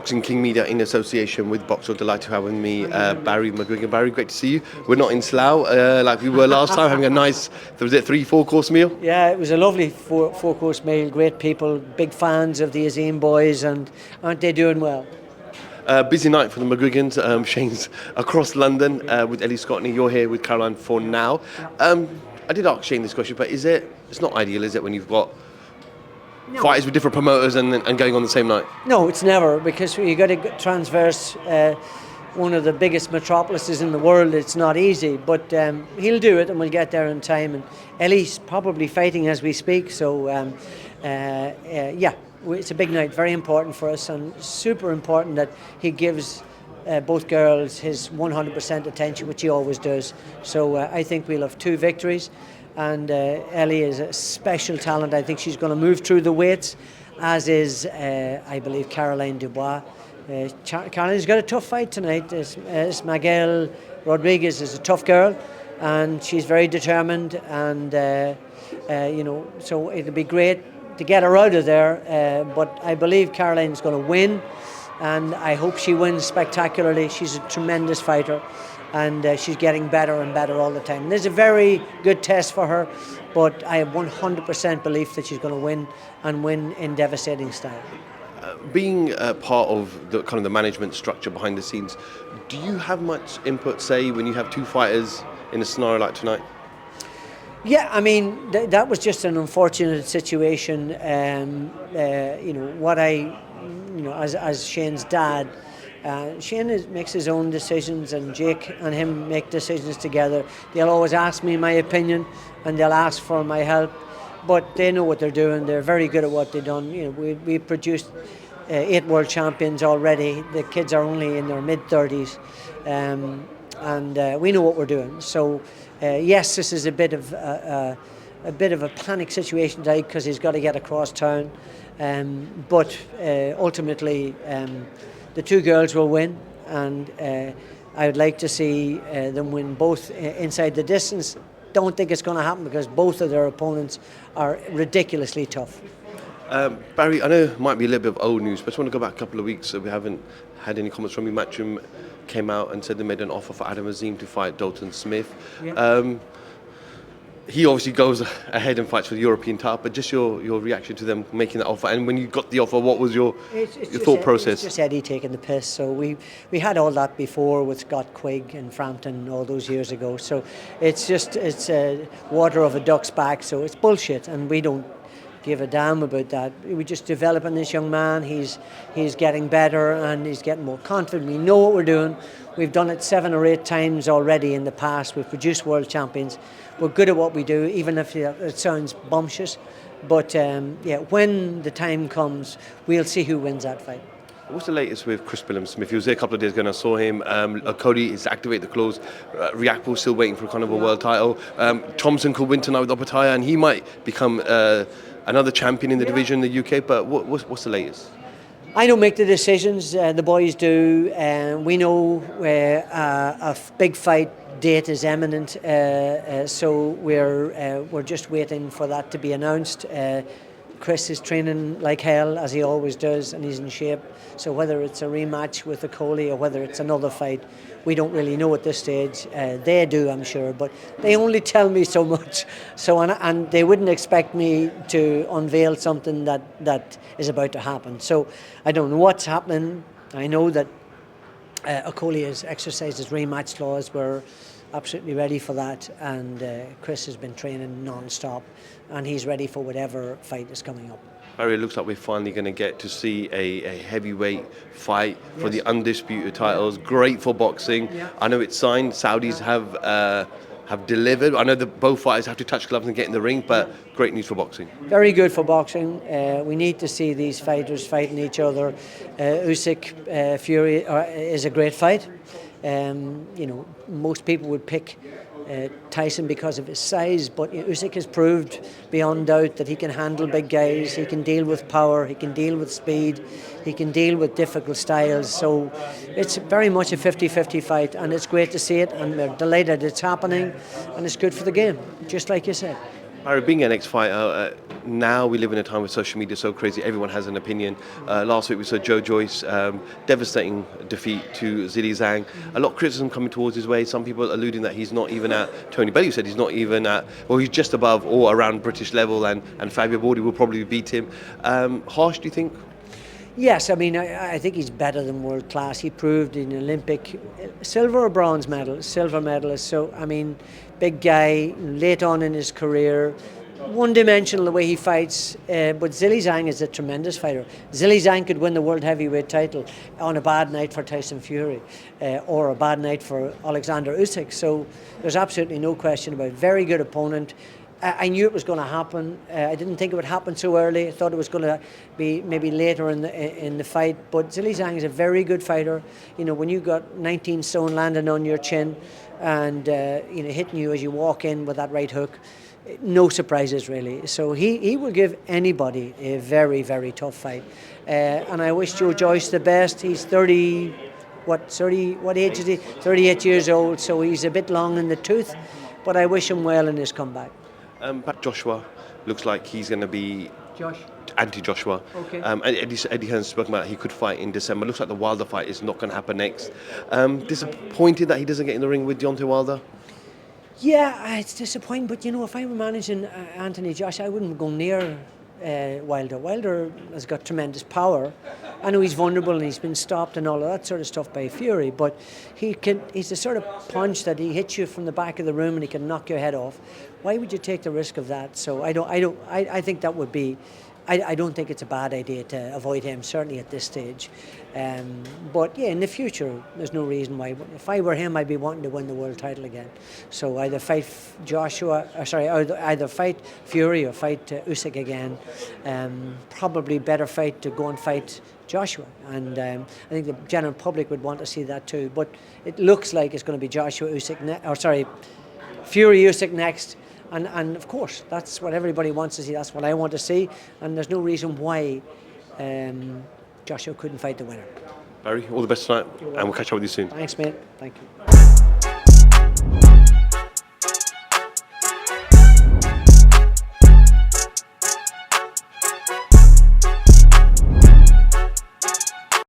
Boxing King Media in association with Boxer. Delighted to have with me Barry McGuigan. Barry, great to see you. We're not in Slough like we were last time, having a nice, was it 3-4 course meal? Yeah, it was a lovely four-course meal. Great people, big fans of the Azim boys, and aren't they doing well? Busy night for the McGuigans. Shane's across London with Ellie Scottney. You're here with Caroline for now. I did ask Shane this question, but it's not ideal, is it, when you've got fighters with different promoters and going on the same night? No, it's never, because you got to transverse one of the biggest metropolises in the world. It's not easy, but he'll do it, and we'll get there in time. And Ellie's probably fighting as we speak, so yeah, it's a big night, very important for us, and super important that he gives both girls his 100% attention, which he always does. So I think we'll have 2 victories. And Ellie is a special talent. I think she's going to move through the weights, as is, I believe, Caroline Dubois. Caroline's got a tough fight tonight. Miguel Rodriguez is a tough girl, and she's very determined. And so it'll be great to get her out of there. But I believe Caroline's going to win, and I hope she wins spectacularly. She's a tremendous fighter, and she's getting better and better all the time. There's a very good test for her, but I have 100% belief that she's going to win, and win in devastating style. Being part of the kind of the management structure behind the scenes, do you have much input, say, when you have 2 fighters in a scenario like tonight? Yeah, I mean, that was just an unfortunate situation. As Shane's dad, Shane makes his own decisions, and Jake and him make decisions together. They'll always ask me my opinion, and they'll ask for my help, but they know what they're doing. They're very good at what they've done. We produced 8 world champions already. The kids are only in their mid-30s, and we know what we're doing. So yes, this is a bit of a panic situation today, because he's got to get across town, but ultimately the 2 girls will win, and I would like to see them win both inside the distance. Don't think it's going to happen, because both of their opponents are ridiculously tough. Barry, I know it might be a little bit of old news, but I just want to go back a couple of weeks. So we haven't had any comments from you. Matchroom came out and said they made an offer for Adam Azim to fight Dalton Smith. Yeah. He obviously goes ahead and fights for the European title, but just your reaction to them making that offer, and when you got the offer, what was your thought process? It's just Eddie taking the piss. So we had all that before with Scott Quigg and Frampton all those years ago. So it's water of a duck's back. So it's bullshit, and we don't give a damn about that. We're just developing this young man. He's getting better, and he's getting more confident. We know what we're doing. We've done it 7 or 8 times already in the past. We've produced world champions. We're good at what we do, even if it sounds bumptious. But when the time comes, we'll see who wins that fight. What's the latest with Chris Billam-Smith? He was there a couple of days ago and I saw him. Cody is activated the clause. Riakpo still waiting for kind of a world title. Thompson could win tonight with Opataya, and he might become another champion in the division in the UK. But what's the latest? I don't make the decisions, the boys do. We know a big fight date is imminent, so we're just waiting for that to be announced. Chris is training like hell, as he always does, and he's in shape. So whether it's a rematch with Okoli or whether it's another fight, we don't really know at this stage. They do, I'm sure, but they only tell me so much. So and they wouldn't expect me to unveil something that is about to happen. So I don't know what's happening. I know that Okoli has exercised his rematch clause. We're absolutely ready for that, and Chris has been training non-stop, and he's ready for whatever fight is coming up. Barry, it looks like we're finally going to get to see a heavyweight fight for the undisputed titles. Great for boxing. Yeah. I know it's signed. Saudis have delivered. I know that both fighters have to touch gloves and get in the ring, but great news for boxing. Very good for boxing. We need to see these fighters fighting each other. Usyk Fury is a great fight. Most people would pick Tyson because of his size, but Usyk has proved beyond doubt that he can handle big guys. He can deal with power, he can deal with speed, he can deal with difficult styles. So it's very much a 50-50 fight, and it's great to see it, and we're delighted it's happening, and it's good for the game, just like you said. Barry, being an ex-fighter, now we live in a time where social media is so crazy, everyone has an opinion. Last week we saw Joe Joyce, devastating defeat to Zhilei Zhang. A lot of criticism coming towards his way, some people alluding that he's not even at, Tony Bellew said he's not even at, well, he's just above or around British level, and Fabio Bordi will probably beat him. Harsh, do you think? Yes, I mean, I think he's better than world class. He proved in Olympic silver or bronze medal, silver medalist. So, I mean, big guy, late on in his career, one-dimensional the way he fights. But Zhilei Zhang is a tremendous fighter. Zhilei Zhang could win the world heavyweight title on a bad night for Tyson Fury or a bad night for Alexander Usyk. So there's absolutely no question about it. Very good opponent. I knew it was going to happen. I didn't think it would happen so early. I thought it was going to be maybe later in the fight. But Zhilei Zhang is a very good fighter. You know, when you got 19 stone landing on your chin and you know, hitting you as you walk in with that right hook, no surprises really. So he will give anybody a very, very tough fight. And I wish Joe Joyce the best. He's 30. What age is he? 38 years old. So he's a bit long in the tooth. But I wish him well in his comeback. Back Joshua looks like he's going to be anti-Joshua. Okay. And Eddie Hearn spoke about he could fight in December. Looks like the Wilder fight is not going to happen next. Disappointed that he doesn't get in the ring with Deontay Wilder? Yeah, it's disappointing. But you know, if I were managing Anthony Joshua, I wouldn't go near Wilder. Wilder has got tremendous power. I know he's vulnerable and he's been stopped and all of that sort of stuff by Fury, but he's the sort of punch that he hits you from the back of the room and he can knock your head off. Why would you take the risk of that? So I think that would be, I don't think it's a bad idea to avoid him, certainly at this stage. But yeah, in the future, there's no reason why. If I were him, I'd be wanting to win the world title again. So either fight either fight Fury or fight Usyk again. Probably better fight to go and fight Joshua, and I think the general public would want to see that too. But it looks like it's going to be Fury Usyk next. And of course, that's what everybody wants to see. That's what I want to see. And there's no reason why Joshua couldn't fight the winner. Barry, all the best tonight, and we'll catch up with you soon. Thanks, mate. Thank you.